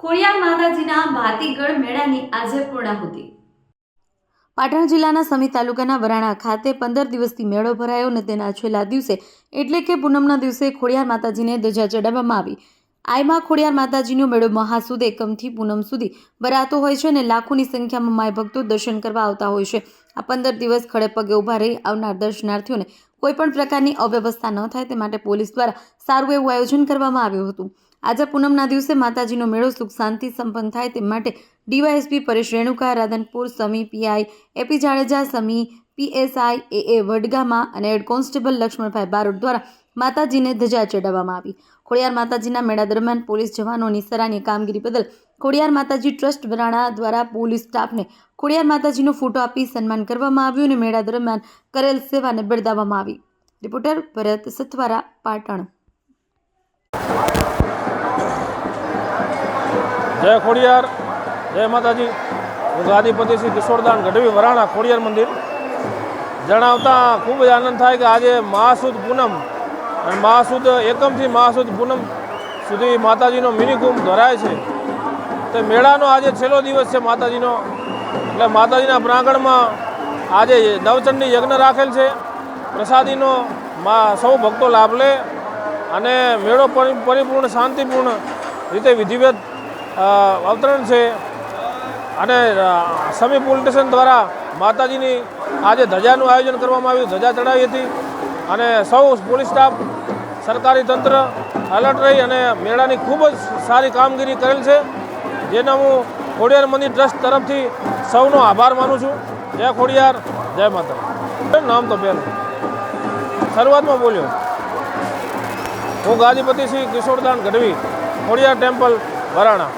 ખોડિયાર માતાજીના ભાતીગળ મેળાની આજે પૂર્ણાહુતિ। પાટણ જિલ્લાના સમી તાલુકાના વરાણા ખાતે 15 દિવસથી મેળો ભરાયો અને તેના છેલ્લા દિવસે એટલે કે પૂનમના દિવસે ખોડિયાર માતાજીને ધજા ચડાવવામાં આવી। આઈમાં ખોડિયાર માતાજીનો મેળો મહાસુદ એકમથી પૂનમ સુધી ભરાતો હોય છે અને લાખોની સંખ્યામાં માય ભક્તો દર્શન કરવા આવતા હોય છે। આ 15 દિવસ ખડે પગે ઊભા રહી આવનાર દર્શનાર્થીઓને કોઈપણ પ્રકારની અવ્યવસ્થા ન થાય તે માટે પોલીસ દ્વારા સારું એવું આયોજન કરવામાં આવ્યું હતું। આજે પૂનમના દિવસે માતાજીનો મેળો સુખ શાંતિ સંપન્ન થાય તે માટે DYSP Paresh Renuka, Radhanpur Sami PI AP Jadeja, Sami PSI A Vadgama અને હેડ કોન્સ્ટેબલ લક્ષ્મણભાઈ બારોટ દ્વારા માતાજીને ધજા ચડાવવામાં આવી। ખોડિયાર માતાજીના મેળા દરમિયાન પોલીસ જવાનોની સરાહનીય કામગીરી બદલ ખોડિયાર માતાજી ટ્રસ્ટ વરાણા દ્વારા પોલીસ સ્ટાફને ખોડિયાર માતાજીનો ફોટો આપી સન્માન કરવામાં આવ્યું અને મેળા દરમિયાન કરેલ સેવાને બિરદાવવામાં આવી। રિપોર્ટર ભરત સથવારા, પાટણ। जय खोडियार, जय माताजी। हूँ गादीपति श्री किशोरदान गढ़वी वराणा खोडियार मंदिर जणावता खूब ज आनंद थाय कि आज महासुद पूनम और महासुद एकम थी महासुद पूनम सुधी माताजीनो मिनी कुंभ भराय छे। तो मेळानो आज छेल्लो दिवस है माताजीनो, એટલે માતાજીના પ્રાંગણમાં આજે નવચંડી યજ્ઞ રાખેલ છે। પ્રસાદીનો સૌ ભક્તો લાભ લે અને મેળો પરિપૂર્ણ શાંતિપૂર્ણ રીતે વિધિવત અવતરણ છે। અને સમી પોલીસ સ્ટેશન દ્વારા માતાજીની આજે ધજાનું આયોજન કરવામાં આવ્યું, ધજા ચડાવી હતી અને સૌ પોલીસ સ્ટાફ સરકારી તંત્ર એલર્ટ રહી અને મેળાની ખૂબ જ સારી કામગીરી કરેલ છે, જેનો હું ખોડિયાર મંદિર ટ્રસ્ટ તરફથી સૌનો આભાર માનું છું। જય ખોડિયાર, જય માતા। નામ તો પહેલું શરૂઆતમાં બોલ્યો, હું ગાદીપતિ શ્રી કિશોરદાન ગઢવી, ખોડિયાર ટેમ્પલ વરાણા।